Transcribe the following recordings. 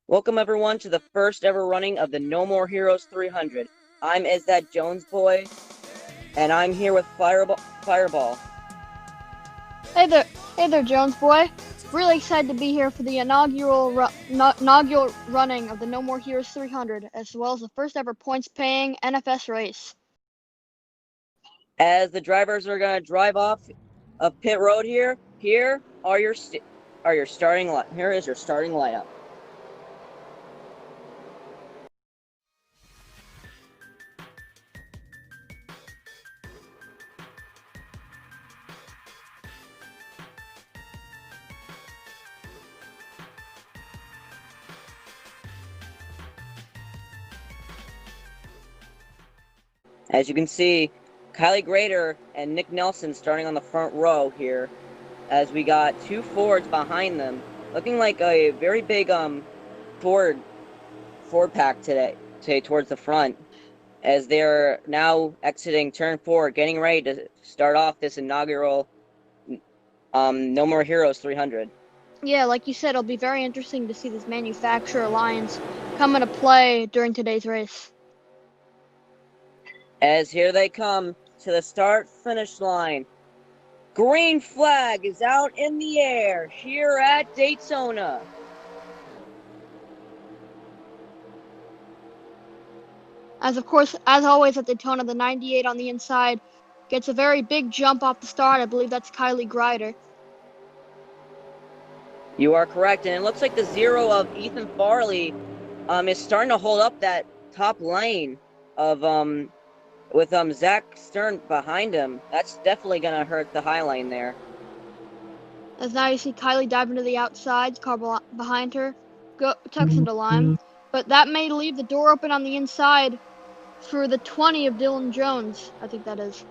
Welcome everyone to the first ever running of the No More Heroes 300. I'm Is That Jones Boy, and I'm here with Fireball. Hey there, Jones boy. Really excited to be here for the inaugural running of the No More Heroes 300, as well as the first ever points-paying NFS race. As the drivers are going to drive off of pit road here are your starting line. Here is your starting lineup. As you can see, Kylie Grader and Nick Nelson starting on the front row here, as we got two Fords behind them, looking like a very big Ford pack today towards the front, as they're now exiting turn 4, getting ready to start off this inaugural No More Heroes 300. Yeah, like you said, it'll be very interesting to see this manufacturer lines come into play during today's race. As here they come to the start-finish line. Green flag is out in the air here at Daytona. Of course, as always at Daytona, the 98 on the inside gets a very big jump off the start. I believe that's Kylie Grider. You are correct, and it looks like the 0 of Ethan Farley is starting to hold up that top lane of with Zach Stern behind him. That's definitely gonna hurt the high lane there. As now you see Kylie dive into the outside, car behind her tucks into line, but that may leave the door open on the inside for the 20 of Dylan Jones, I think that is.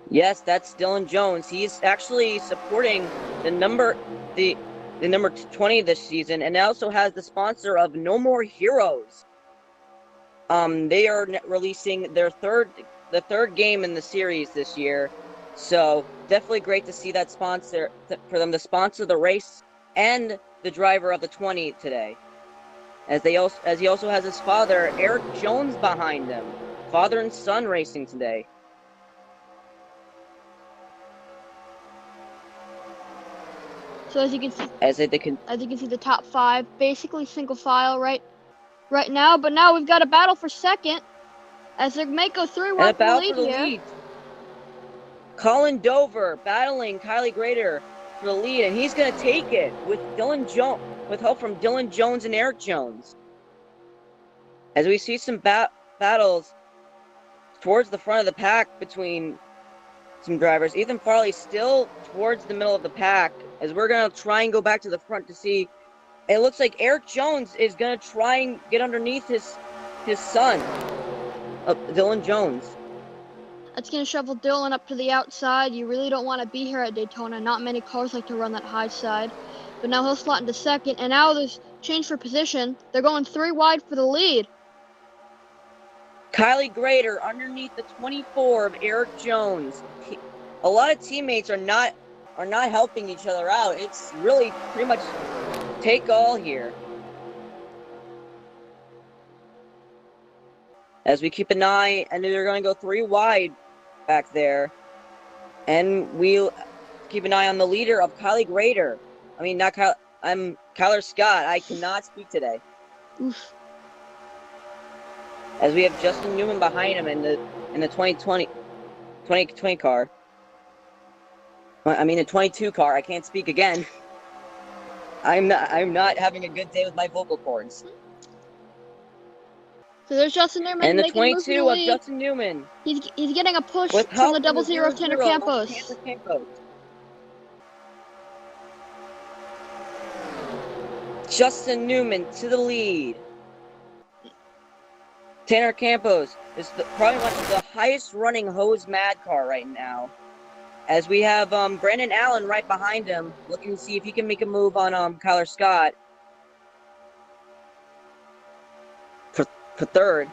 Yes, that's Dylan Jones. He's actually supporting the number 20 this season, and also has the sponsor of No More Heroes. They are releasing the third game in the series this year, so definitely great to see that sponsor for them to sponsor the race and the driver of the 20 today. As he also has his father Eric Jones behind him, father and son racing today. So as you can see the top 5 basically single file right now, but now we've got a battle for second as they may go 3 wide for the lead here. Colin Dover battling Kylie Grader for the lead, and he's going to take it with help from Dylan Jones and Eric Jones. As we see some battles towards the front of the pack between some drivers. Ethan Farley still towards the middle of the pack, as we're going to try and go back to the front to see. It looks like Eric Jones is going to try and get underneath his son, Dylan Jones. That's going to shovel Dylan up to the outside. You really don't want to be here at Daytona. Not many cars like to run that high side. But now he'll slot into second, and now there's change for position. They're going 3 wide for the lead. Kylie Grader underneath the 24 of Eric Jones. A lot of teammates are not helping each other out. It's really pretty much take all here. As we keep an eye, and they're going to go 3 wide back there. And we'll keep an eye on the leader of Kylie Grader. I mean, not Kyle. I'm Kyler Scott. I cannot speak today. Oof. As we have Justin Newman behind him in the 2020 car. I mean, the 22 car. I can't speak again. I'm not having a good day with my vocal cords. So there's Justin Newman. And the 22 of Justin Newman. He's getting a push from the 00 of Tanner Campos. Justin Newman to the lead. Tanner Campos is probably one of the highest running hose mad car right now. As we have Brandon Allen right behind him, looking to see if he can make a move on Kyler Scott for third.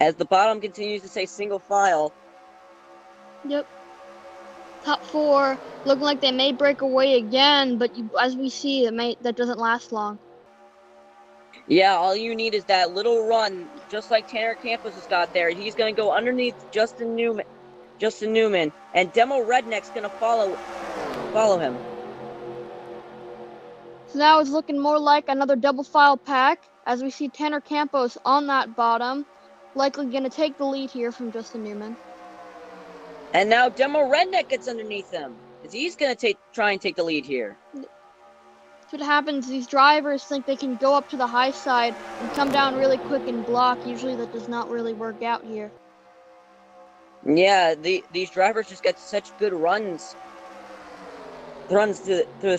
As the bottom continues to say single file. Yep. Top 4 looking like they may break away again, but as we see, that doesn't last long. Yeah, all you need is that little run, just like Tanner Campos has got there. He's going to go underneath Justin Newman, and Demo Redneck's going to follow him. So now it's looking more like another double file pack, as we see Tanner Campos on that bottom, likely going to take the lead here from Justin Newman. And now Demo Redneck gets underneath him, as he's going to try and take the lead here. That's what happens. These drivers think they can go up to the high side and come down really quick and block. Usually that does not really work out here. Yeah, these drivers just get such good runs through the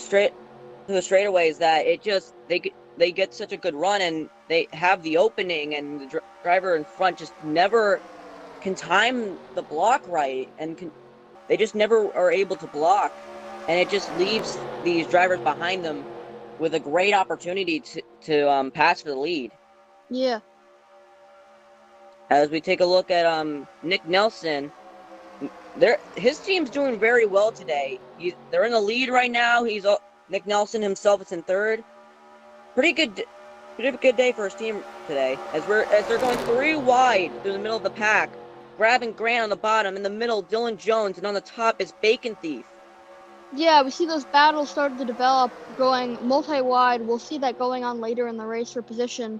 straightaways that they get such a good run, and they have the opening, and the driver in front just never can time the block right, and they just never are able to block, and it just leaves these drivers behind them with a great opportunity to pass for the lead. Yeah. As we take a look at Nick Nelson, his team's doing very well today. They're in the lead right now. Nick Nelson himself is in third. Pretty good day for his team today. As they're going 3 wide through the middle of the pack, grabbing Grant on the bottom, in the middle Dylan Jones, and on the top is Bacon Thief. Yeah, we see those battles starting to develop, going multi-wide. We'll see that going on later in the race for position.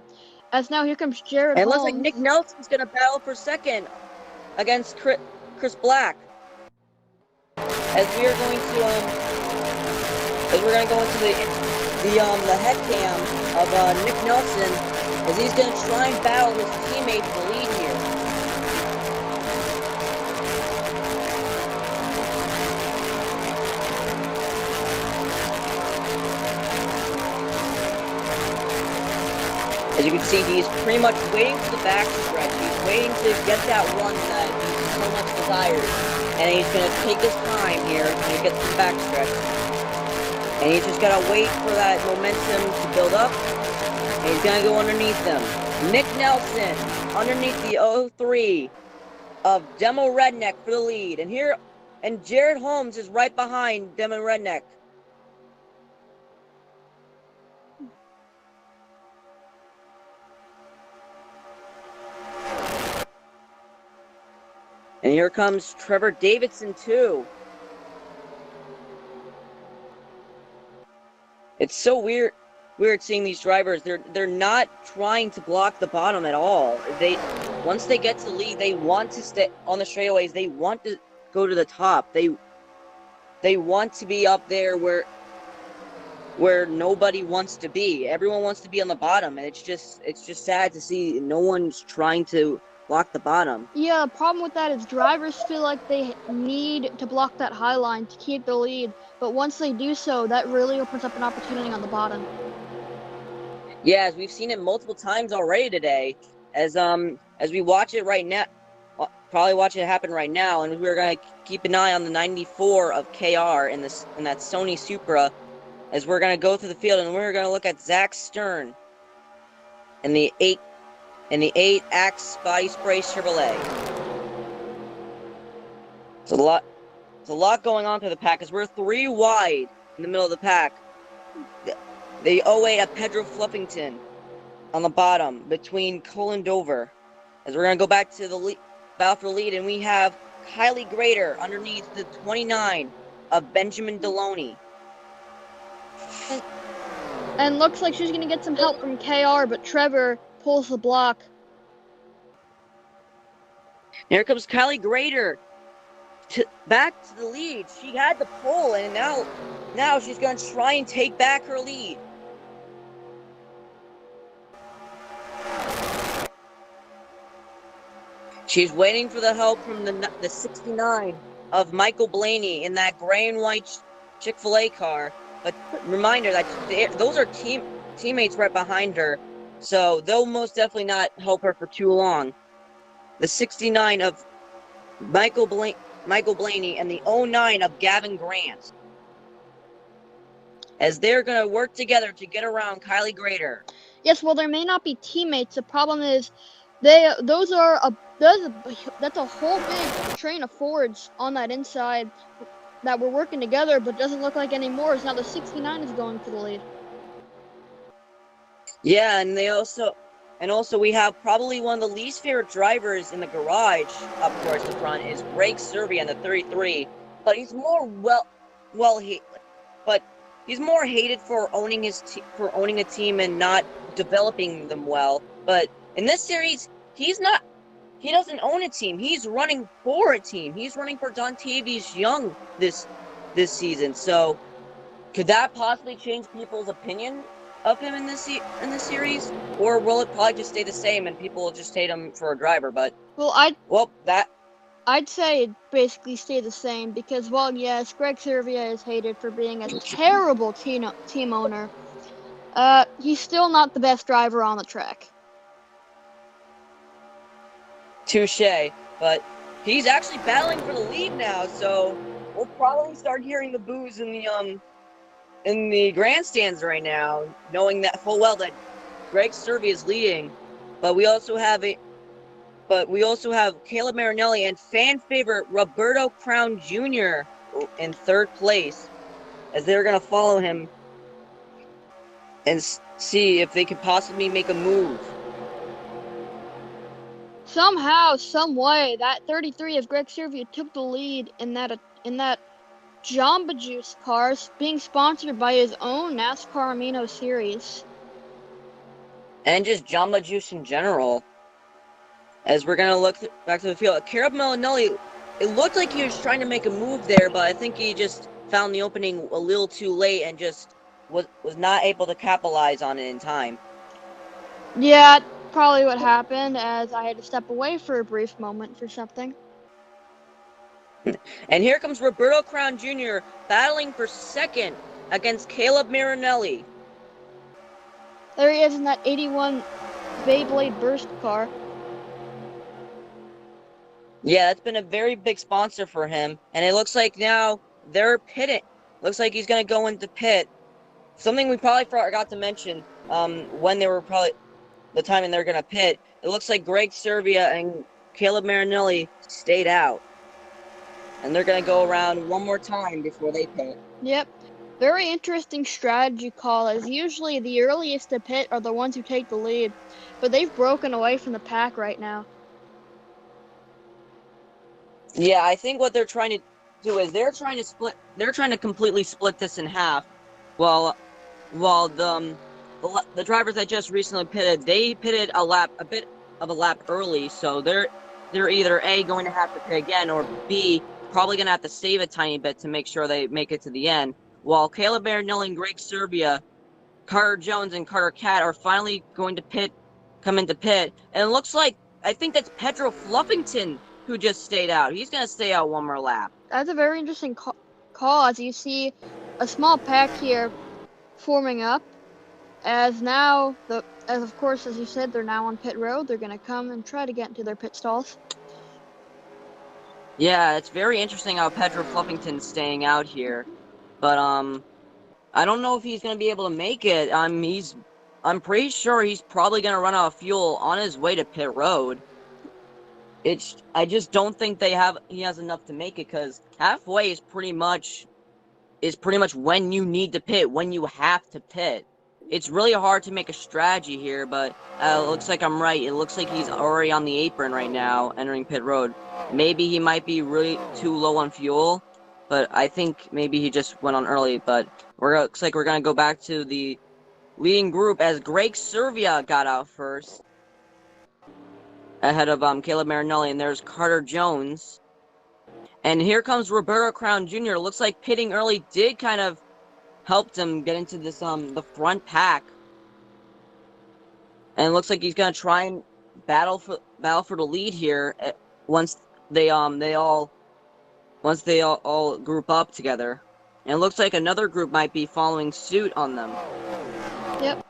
As now here comes Jared And it Holmes. looks like Nick Nelson's going to battle for second against Chris Black. As we're going to go into the head cam of Nick Nelson, as he's going to try and battle his teammate for the lead here. As you can see, he's pretty much waiting for the backstretch. He's waiting to get that run that he so much desires. And he's going to take his time here to get to the backstretch. And he's just got to wait for that momentum to build up. And he's going to go underneath them. Nick Nelson underneath the 03 of Demo Redneck for the lead. And Jared Holmes is right behind Demo Redneck. And here comes Trevor Davidson too. It's so weird seeing these drivers. They're not trying to block the bottom at all. Once they get to the lead, they want to stay on the straightaways. They want to go to the top. They want to be up there where nobody wants to be. Everyone wants to be on the bottom, and it's just sad to see no one's trying to block the bottom. Yeah, the problem with that is drivers feel like they need to block that high line to keep the lead, but once they do so, that really opens up an opportunity on the bottom. Yeah, as we've seen it multiple times already today, as we watch it right now, probably watch it happen right now, and we're gonna keep an eye on the 94 of KR in that Sony Supra, as we're gonna go through the field, and we're gonna look at Zach Stern in the 8 Axe Body Spray Chevrolet. It's a lot going on through the pack, as we're 3 wide in the middle of the pack. The 08 of Pedro Fluffington on the bottom between Cole and Dover. As we're going to go back to the battle for the lead, and we have Kylie Grader underneath the 29 of Benjamin Deloney. And looks like she's going to get some help from KR, but Trevor pulls the block. Here comes Kylie Grader back to the lead. She had the pole, and now she's going to try and take back her lead. She's waiting for the help from the 69 of Michael Blaney in that gray and white Chick-fil-A car. But reminder that those are teammates right behind her, so they'll most definitely not help her for too long. The 69 of Michael Blaney and the 09 of Gavin Grant, as they're going to work together to get around Kylie Grader. Yes, well, there may not be teammates. The problem is that's a whole big train of Fords on that inside. that were working together, but doesn't look like anymore. Is now the 69 is going for the lead. Yeah, and also we have probably one of the least favorite drivers in the garage up towards the front is Greg Servia in the 33, but he's more but he's more hated for owning for owning a team and not developing them well. But in this series, he doesn't own a team. He's running for a team. He's running for Dontavious Young this season. So could that possibly change people's opinion of him in this series, or will it probably just stay the same and people will just hate him for a driver? But Well, I'd say it basically stay the same because, well, yes, Greg Servia is hated for being a terrible team owner. He's still not the best driver on the track. touche. But he's actually battling for the lead now, so we'll probably start hearing the boos in the grandstands right now, knowing that full well that Greg Servia is leading. But we also have Caleb Marinelli and fan favorite Roberto Crown Jr. in third place, as they're going to follow him and see if they could possibly make a move. Somehow, some way, that 33 of Greg Servia took the lead in that Jamba Juice car, being sponsored by his own Nascar Funimation Series. And just Jamba Juice in general. As we're going to look back to the field, Caleb Marinelli, it looked like he was trying to make a move there, but I think he just found the opening a little too late and just was not able to capitalize on it in time. Yeah, probably what happened, as I had to step away for a brief moment for something. And here comes Roberto Crown Jr. battling for second against Caleb Marinelli. There he is in that 81 Beyblade Burst car. Yeah, that's been a very big sponsor for him. And it looks like now they're pitting. Looks like he's going to go into pit. Something we probably forgot to mention when they were probably the timing they're going to pit. It looks like Greg Servia and Caleb Marinelli stayed out. And they're going to go around one more time before they pit. Yep. Very interesting strategy call, as usually the earliest to pit are the ones who take the lead. But they've broken away from the pack right now. Yeah, I think what they're trying to do is they're trying to completely split this in half. While the drivers that just recently pitted, they pitted a bit of a lap early, so they're either A, going to have to pit again, or B, probably going to have to save a tiny bit to make sure they make it to the end. While Caleb Marinelli and Greg Servia, Carter Jones and Carter Catt are finally going to come into pit. And it looks like, I think that's Pedro Fluffington who just stayed out. He's going to stay out one more lap. That's a very interesting call, as you see a small pack here forming up. As of course, as you said, they're now on pit road. They're going to come and try to get into their pit stalls. Yeah, it's very interesting how Pedro Fluffington's staying out here. But, I don't know if he's going to be able to make it. I'm pretty sure he's probably going to run out of fuel on his way to pit road. I just don't think he has enough to make it, because halfway is pretty much when you need to pit, when you have to pit. It's really hard to make a strategy here, but it looks like I'm right. It looks like he's already on the apron right now, entering pit road. Maybe he might be really too low on fuel, but I think maybe he just went on early. But looks like we're going to go back to the leading group as Greg Servia got out first, ahead of Caleb Marinelli, and there's Carter Jones. And here comes Roberto Crown Jr. Looks like pitting early did kind of helped him get into this the front pack. And it looks like he's gonna try and battle for the lead here once they all group up together. And it looks like another group might be following suit on them. Yep.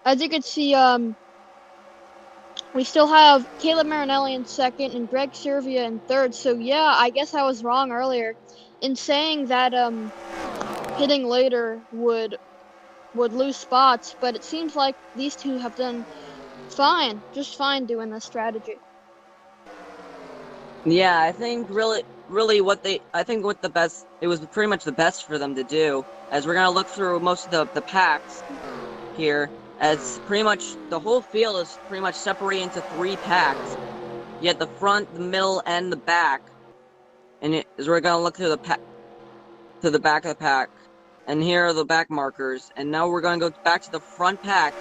As you can see, we still have Caleb Marinelli in second and Greg Servia in third. So yeah, I guess I was wrong earlier in saying that hitting later would lose spots, but it seems like these two have done just fine doing this strategy. Yeah, I think really what they, I think what the best, it was pretty much the best for them to do, as we're gonna look through most of the packs here, as pretty much the whole field is pretty much separated into 3 packs. Yet the front, the middle, and the back, and as we're gonna look through the back of the pack, and here are the back markers, and now we're gonna go back to the front pack,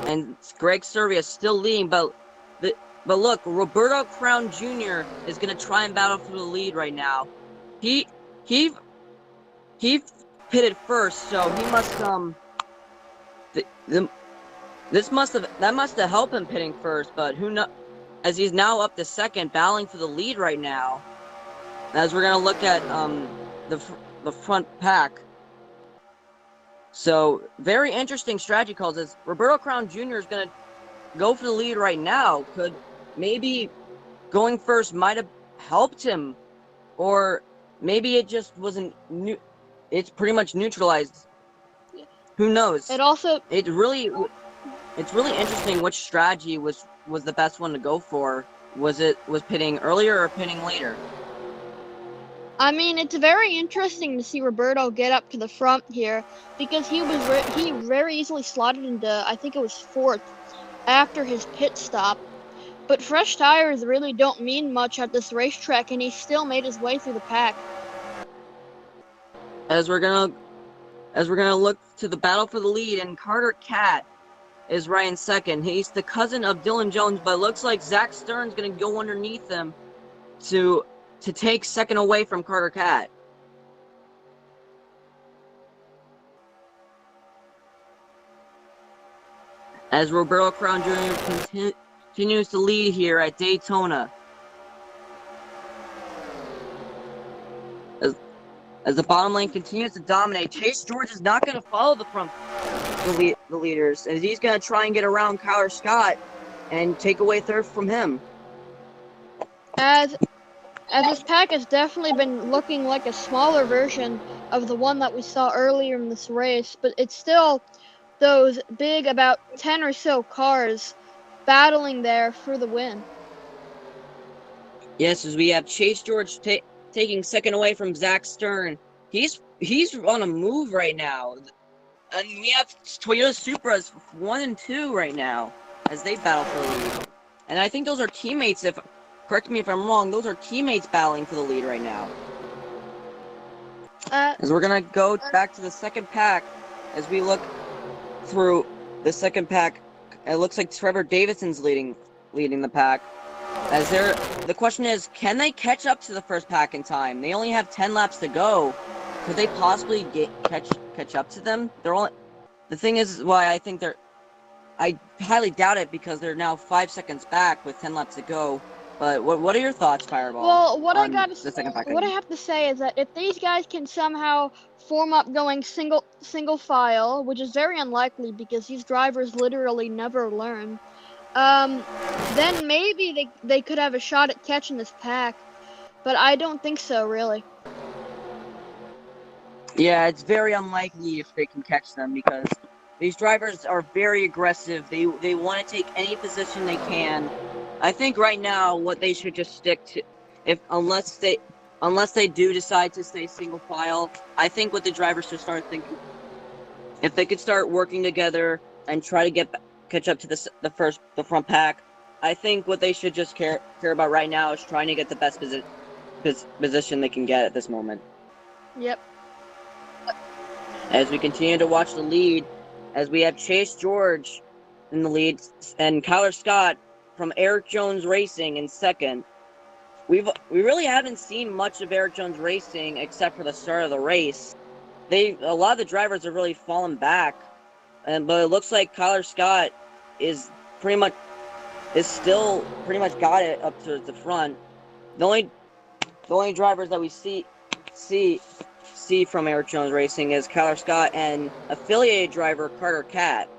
and Greg Servia is still leading, but look, Roberto Crown Jr. is gonna try and battle for the lead right now. He pitted first, so he must that must have helped him pitting first, but who knows? As he's now up to second, battling for the lead right now. As we're gonna look at the front pack. So very interesting strategy calls. As Roberto Crown Jr. is gonna go for the lead right now. Could maybe going first might have helped him, or maybe it just wasn't. It's pretty much neutralized. Who knows? It's really interesting which strategy was the best one to go for. Was pitting earlier or pitting later? I mean, it's very interesting to see Roberto get up to the front here, because he very easily slotted into, I think it was 4th after his pit stop. But fresh tires really don't mean much at this racetrack, and he still made his way through the pack. As we're gonna look to the battle for the lead, and Carter Cat is right in second. He's the cousin of Dylan Jones, but it looks like Zach Stern's gonna go underneath him to take second away from Carter Cat. As Roberto Crown Jr. continues to lead here at Daytona. As the bottom lane continues to dominate, Chase George is not going to follow the leaders, as he's going to try and get around Kyler Scott and take away third from him. As this pack has definitely been looking like a smaller version of the one that we saw earlier in this race, but it's still those big, about 10 or so cars battling there for the win. Yes, as we have Chase George taking second away from Zach Stern. He's on a move right now. And we have Toyota Supras 1 and 2 right now as they battle for the lead. And I think those are teammates, correct me if I'm wrong, those are teammates battling for the lead right now. As we're going to go back to the second pack, as we look through the second pack, it looks like Trevor Davidson's leading the pack. The question is, can they catch up to the first pack in time? They only have 10 laps to go. Could they possibly catch up to them? The thing is why I think I highly doubt it, because they're now 5 seconds back with 10 laps to go. But what are your thoughts, Fireball? Well, what I have to say is that if these guys can somehow form up going single file, which is very unlikely because these drivers literally never learn, then maybe they could have a shot at catching this pack. But I don't think so, really. Yeah, it's very unlikely if they can catch them, because these drivers are very aggressive. They want to take any position they can. I think right now what they should just stick to, unless they do decide to stay single file, I think what the drivers should start thinking, if they could start working together and try to catch up to the front pack, I think what they should just care about right now is trying to get the best position they can get at this moment. Yep. As we continue to watch the lead, as we have Chase George in the lead and Kyler Scott from Eric Jones Racing in second. We really haven't seen much of Eric Jones Racing except for the start of the race. A lot of the drivers have really fallen back, but it looks like Kyler Scott is still pretty much got it up to the front. The only drivers that we see from Eric Jones Racing is Kyler Scott and affiliated driver Carter Cat.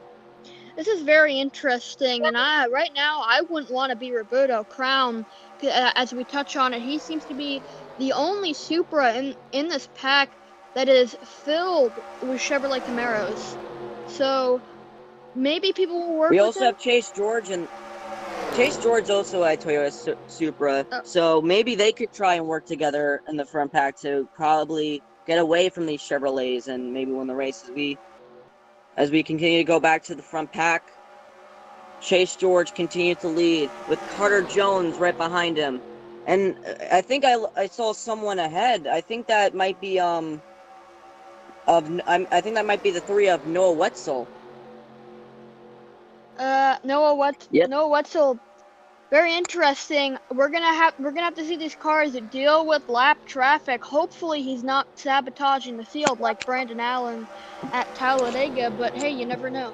This is very interesting, and right now I wouldn't want to be Roberto Crown. As we touch on it, he seems to be the only Supra in this pack that is filled with Chevrolet Camaros. So maybe people will work with him. We also have Chase George and Chase George also had Toyota Supra, Uh, so maybe they could try and work together in the front pack to probably get away from these Chevrolets and maybe win the race. As we continue to go back to the front pack, Chase George continued to lead with Carter Jones right behind him. And I think I saw someone ahead. I think that might be I think that might be the three of Noah Wetzel. Noah Wetzel. Very interesting. We're gonna have to see these cars deal with lap traffic. Hopefully he's not sabotaging the field like Brandon Allen at Talladega, but hey, you never know.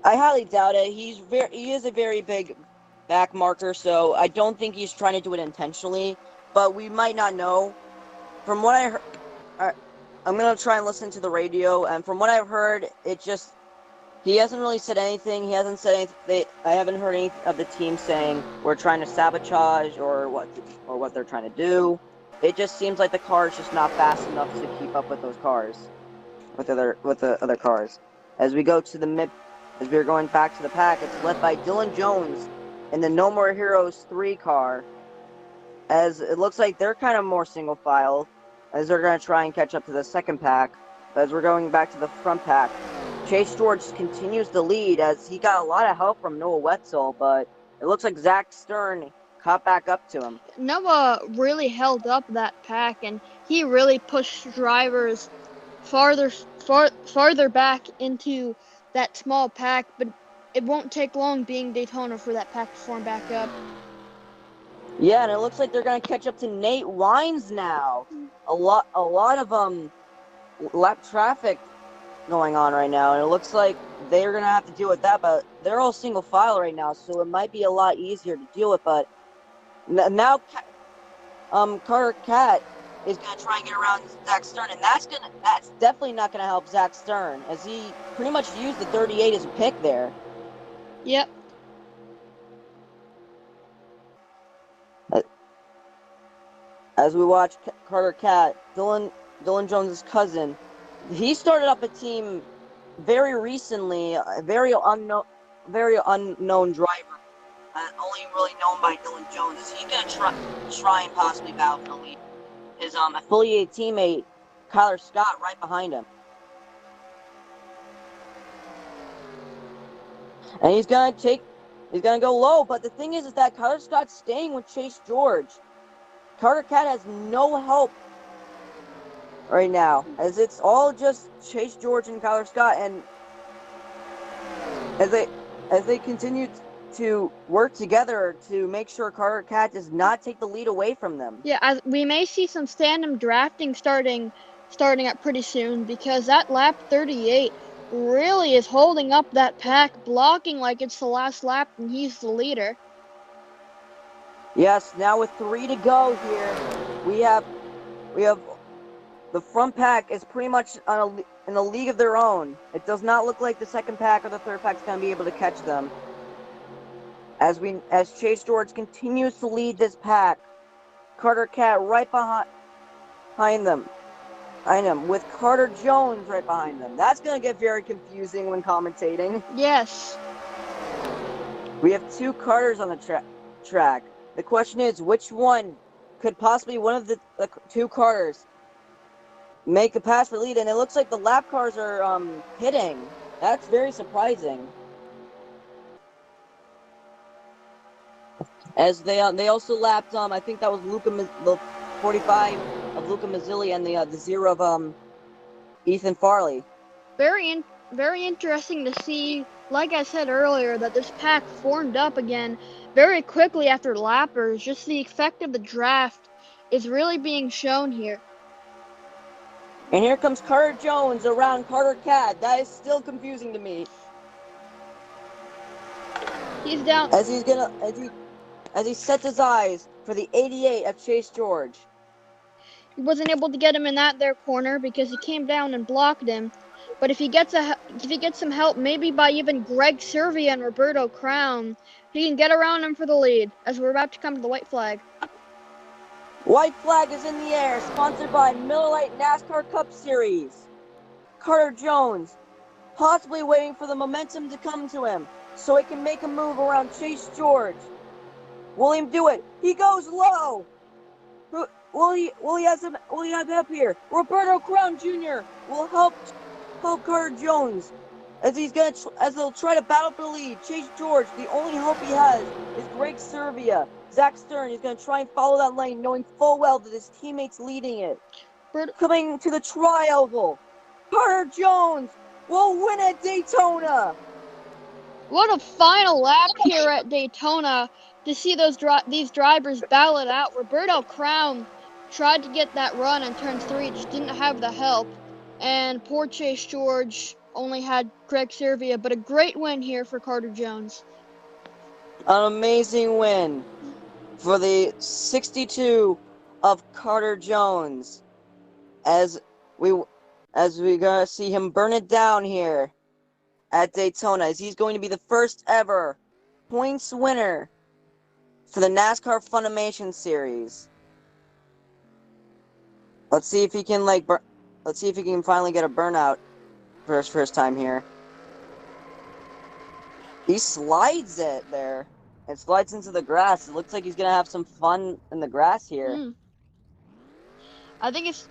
I highly doubt it. He is a very big back marker, so I don't think he's trying to do it intentionally. But we might not know. From what I heard, I'm gonna try and listen to the radio, and from what I've heard, he hasn't really said anything. He hasn't said anything. I haven't heard any of the team saying we're trying to sabotage or what they're trying to do. It just seems like the car is just not fast enough to keep up with those cars, with the other cars. As we go to the mid, as we're going back to the pack, it's led by Dylan Jones in the No More Heroes 3 car. As it looks like they're kind of more single file, as they're going to try and catch up to the second pack. As we're going back to the front pack, Chase George continues to lead as he got a lot of help from Noah Wetzel, but it looks like Zach Stern caught back up to him. Noah really held up that pack, and he really pushed drivers farther back into that small pack. But it won't take long, being Daytona, for that pack to form back up. Yeah, and it looks like they're going to catch up to Nate Wines now. A lot of lap traffic going on right now, and it looks like they're going to have to deal with that, but they're all single file right now, so it might be a lot easier to deal with. But now Carter Cat is going to try and get around Zach Stern, and that's definitely not going to help Zach Stern, as he pretty much used the 38 as a pick there. Yep. As we watch Carter Cat, Dylan Jones' cousin, he started up a team very recently, a very unknown driver, only really known by Dylan Jones. Is he going to try and possibly battle for the lead? His affiliated teammate Kyler Scott right behind him, and he's gonna go low. But the thing is that Kyler Scott's staying with Chase George. Carter Cat has no help right now, as it's all just Chase George and Kyler Scott, and as they continue to work together to make sure Carter Cat does not take the lead away from them. Yeah, as we may see some tandem drafting starting up pretty soon, because that lap 38 really is holding up that pack, blocking like it's the last lap and he's the leader. Yes, now with 3 to go here, we have the front pack is pretty much in a league of their own. It does not look like the second pack or the third pack is going to be able to catch them. As Chase George continues to lead this pack, Carter Cat right behind them, with Carter Jones right behind them. That's going to get very confusing when commentating. Yes. We have 2 Carters on the track. The question is, which one could possibly one of the 2 Carters make a pass for lead? And it looks like the lap cars are hitting. That's very surprising. As they also lapped I think that was the 45 of Luca Mazzilli and the 0 of Ethan Farley. Very interesting to see, like I said earlier, that this pack formed up again very quickly after lappers. Just the effect of the draft is really being shown here. And here comes Carter Jones around Carter Cat. That is still confusing to me. He's down. As he sets his eyes for the 88 of Chase George. He wasn't able to get him in that there corner because he came down and blocked him. But if he gets some help, maybe by even Greg Servia and Roberto Crown, he can get around him for the lead, as we're about to come to the white flag. White flag is in the air, sponsored by Miller Lite NASCAR Cup Series. Carter Jones, possibly waiting for the momentum to come to him. so he can make a move around Chase George. Will he do it? He goes low. Will he have help here? Roberto Crown Jr. will help Carter Jones as they'll try to battle for the lead. Chase George, the only hope he has is Greg Servia. Zach Stern is going to try and follow that lane, knowing full well that his teammate's leading it. Coming to the tri-oval, Carter Jones will win at Daytona. What a final lap here at Daytona to see these drivers battle it out. Roberto Crown tried to get that run in turn 3, just didn't have the help. And poor Chase George only had Greg Servia, but a great win here for Carter Jones. An amazing win for the 62 of Carter Jones. As we gonna see him burn it down here at Daytona, as he's going to be the first ever points winner for the NASCAR Funimation Series. Let's see if he can finally get a burnout for his first time here. He slides it there. It slides into the grass. It looks like he's gonna have some fun in the grass here. I think is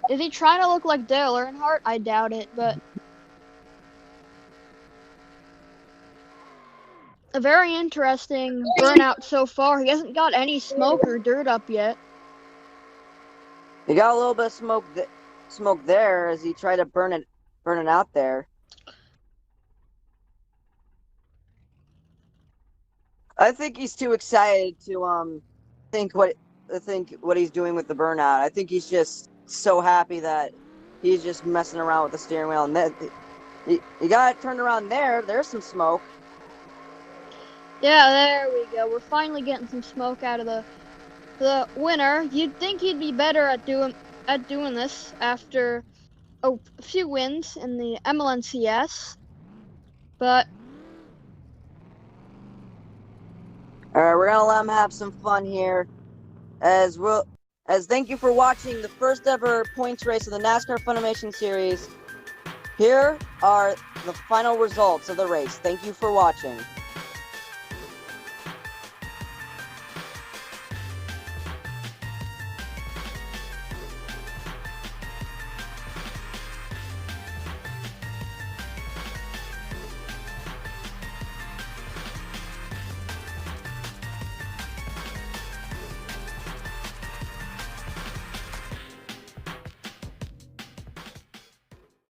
he trying to look like Dale Earnhardt? I doubt it, but a very interesting burnout so far. He hasn't got any smoke or dirt up yet. He got a little bit of smoke there as he tried to burn it out there. I think he's too excited to think what he's doing with the burnout. I think he's just so happy that he's just messing around with the steering wheel, and then you got it turned around there. There's some smoke. Yeah, there we go. We're finally getting some smoke out of the winner. You'd think he'd be better at doing this after a few wins in the MLNCS, but all right, we're gonna let him have some fun here, as thank you for watching the first ever points race of the NASCAR Funimation Series. Here are the final results of the race. Thank you for watching.